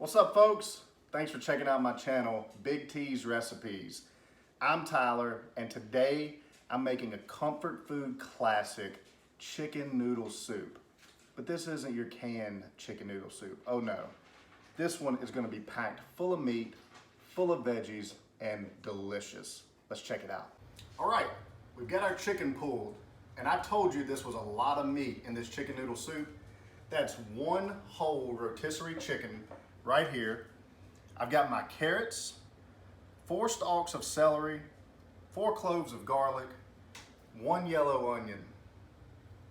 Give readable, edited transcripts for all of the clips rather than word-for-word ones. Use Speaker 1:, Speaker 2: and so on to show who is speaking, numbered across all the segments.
Speaker 1: What's up, folks? Thanks for checking out my channel, Big T's Recipes. I'm Tyler, and today I'm making a comfort food classic, chicken noodle soup. But this isn't your canned chicken noodle soup. Oh no. This one is going to be packed full of meat, full of veggies, and delicious. Let's check it out. All right, we've got our chicken pulled, and I told you this was a lot of meat in this chicken noodle soup. That's one whole rotisserie chicken right here. I've got my carrots, 4 stalks of celery, 4 cloves of garlic, 1 yellow onion.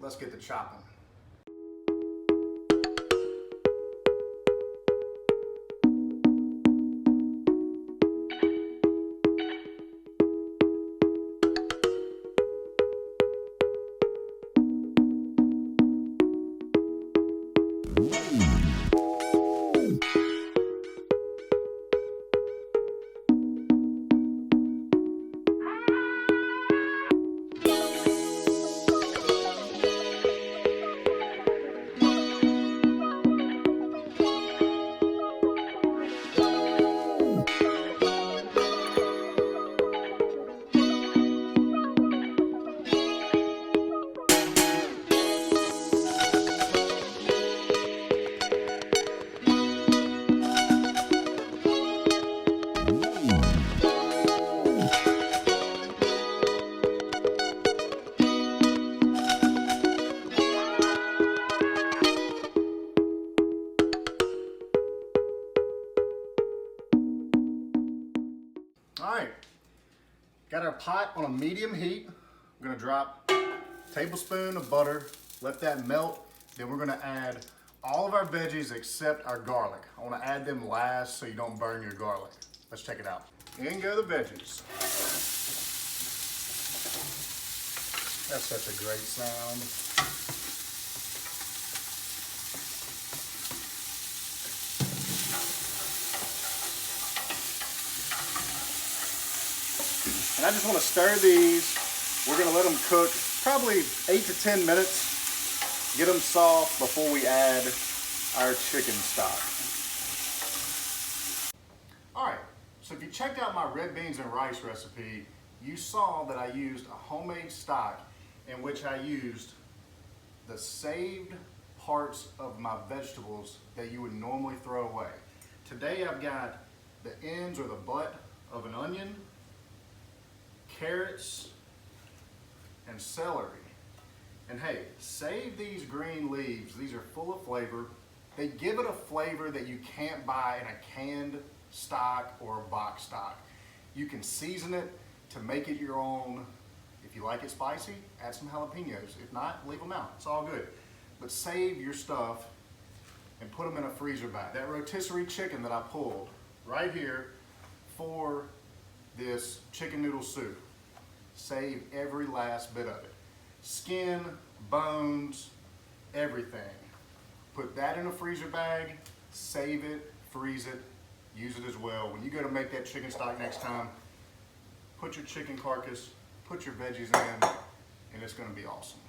Speaker 1: Let's get to chopping. All right, got our pot on a medium heat. I'm gonna drop a tablespoon of butter, let that melt. Then we're gonna add all of our veggies except our garlic. I wanna add them last so you don't burn your garlic. Let's check it out. In go the veggies. That's such a great sound. And I just want to stir these. We're going to let them cook probably 8 to 10 minutes. Get them soft before we add our chicken stock. All right, so if you checked out my red beans and rice recipe, you saw that I used a homemade stock in which I used the saved parts of my vegetables that you would normally throw away. Today I've got the ends or the butt of an onion, carrots, and celery. And hey, save these green leaves. These are full of flavor. They give it a flavor that you can't buy in a canned stock or a box stock. You can season it to make it your own. If you like it spicy, add some jalapenos. If not, leave them out. It's all good. But save your stuff and put them in a freezer bag. That rotisserie chicken that I pulled right here for this chicken noodle soup. Save every last bit of it. Skin, bones, everything. Put that in a freezer bag, save it, freeze it, use it as well. When you go to make that chicken stock next time, put your chicken carcass, put your veggies in, and it's gonna be awesome.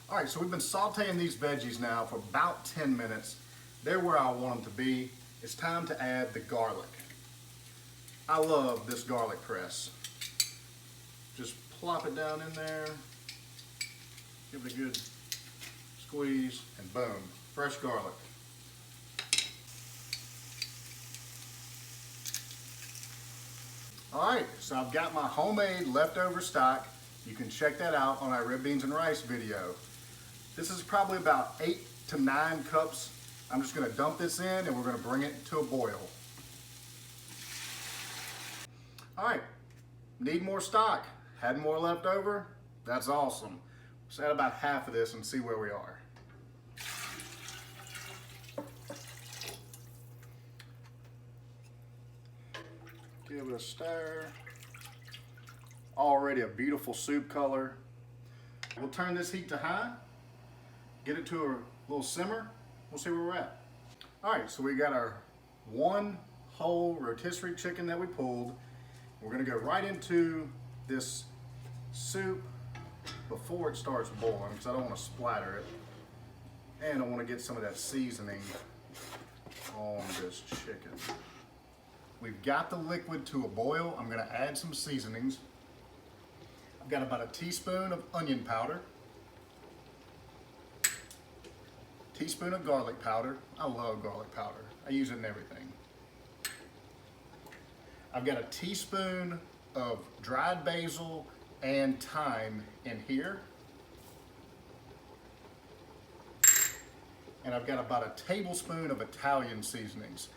Speaker 1: All right, so we've been sauteing these veggies now for about 10 minutes. They're where I want them to be. It's time to add the garlic. I love this garlic press. Just plop it down in there, give it a good squeeze, and boom, fresh garlic. All right, so I've got my homemade leftover stock. You can check that out on our red beans and rice video. This is probably about 8 to 9 cups. I'm just gonna dump this in and we're gonna bring it to a boil. All right, need more stock. Had more left over? That's awesome. Let's add about half of this and see where we are. Give it a stir. Already a beautiful soup color. We'll turn this heat to high, get it to a little simmer. We'll see where we're at. All right, so we got our one whole rotisserie chicken that we pulled. We're gonna go right into this soup before it starts boiling because I don't want to splatter it. And I want to get some of that seasoning on this chicken. We've got the liquid to a boil. I'm gonna add some seasonings. I've got about a teaspoon of onion powder, teaspoon of garlic powder. I love garlic powder. I use it in everything. I've got a teaspoon of dried basil and thyme in here. And I've got about a tablespoon of Italian seasonings.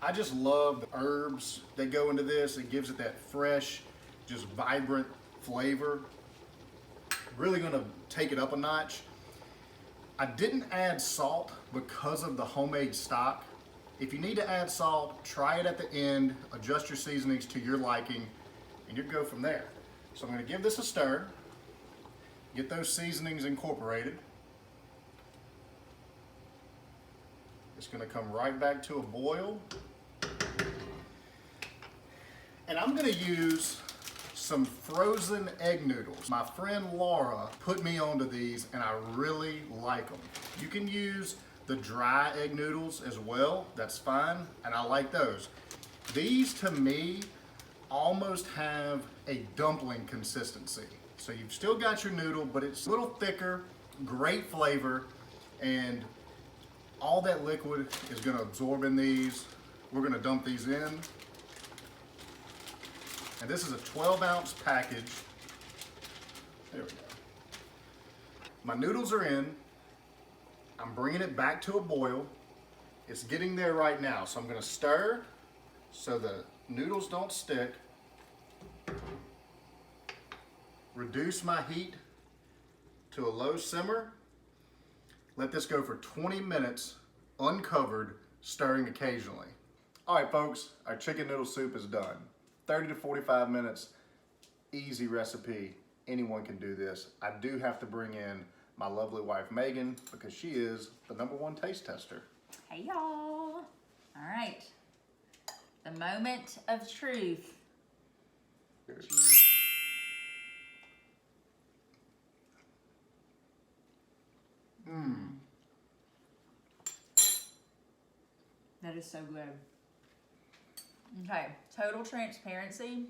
Speaker 1: I just love the herbs that go into this. It gives it that fresh, just vibrant flavor. Really gonna take it up a notch. I didn't add salt because of the homemade stock. If you need to add salt, try it at the end, adjust your seasonings to your liking, and you'll go from there. So I'm gonna give this a stir, get those seasonings incorporated. It's gonna come right back to a boil. And I'm gonna use some frozen egg noodles. My friend Laura put me onto these and I really like them. You can use the dry egg noodles as well, that's fine, and I like those. These to me almost have a dumpling consistency. So you've still got your noodle, but it's a little thicker, great flavor, and all that liquid is gonna absorb in these. We're gonna dump these in. And this is a 12-ounce package. There we go. My noodles are in. I'm bringing it back to a boil. It's getting there right now. So I'm gonna stir so the noodles don't stick. Reduce my heat to a low simmer. Let this go for 20 minutes uncovered, stirring occasionally. All right, folks, our chicken noodle soup is done. 30 to 45 minutes, easy recipe. Anyone can do this. I do have to bring in my lovely wife, Megan, because she is the #1 taste tester.
Speaker 2: Hey, y'all. All right. The moment of truth. Cheers. That is so good. Okay, total transparency.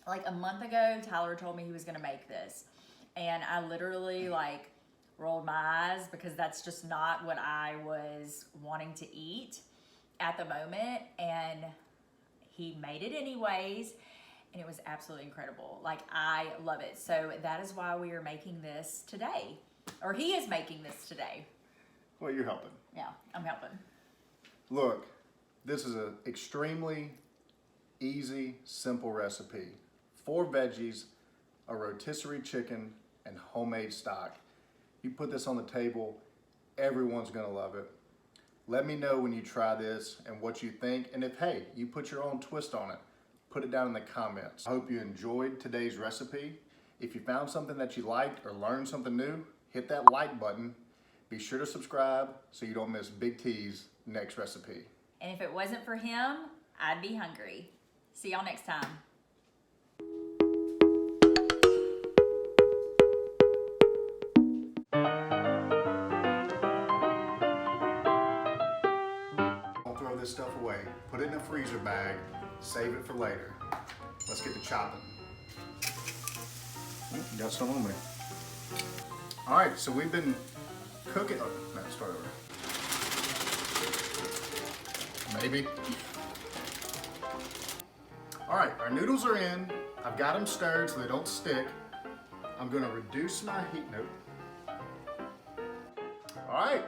Speaker 2: Like a month ago, Tyler told me he was gonna make this. And I literally like rolled my eyes because that's just not what I was wanting to eat at the moment. And he made it anyways. And it was absolutely incredible. Like, I love it. So that is why we are making this today. Or he is making this today.
Speaker 1: Well, you're helping.
Speaker 2: Yeah, I'm helping.
Speaker 1: Look, this is an extremely easy, simple recipe. 4 veggies, a rotisserie chicken, and homemade stock. You put this on the table, everyone's gonna love it. Let me know when you try this and what you think, and if, hey, you put your own twist on it, put it down in the comments. I hope you enjoyed today's recipe. If you found something that you liked or learned something new, hit that like button. Be sure to subscribe so you don't miss Big T's next recipe.
Speaker 2: And if it wasn't for him, I'd be hungry. See y'all next time.
Speaker 1: Don't throw this stuff away. Put it in a freezer bag. Save it for later. Let's get to chopping. Got some on me. All right, so we've been cooking. Oh, no, start over. Maybe. All right, our noodles are in. I've got them stirred so they don't stick. I'm gonna reduce my heat. Note. All right,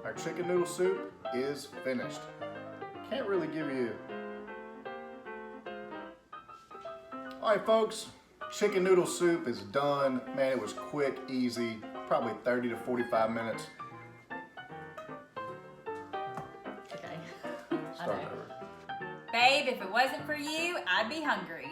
Speaker 1: our chicken noodle soup is finished. Can't really give you. All right, folks, chicken noodle soup is done. Man, it was quick, easy, probably 30 to 45 minutes.
Speaker 2: Okay.
Speaker 1: Start over.
Speaker 2: Babe, if it wasn't for you, I'd be hungry.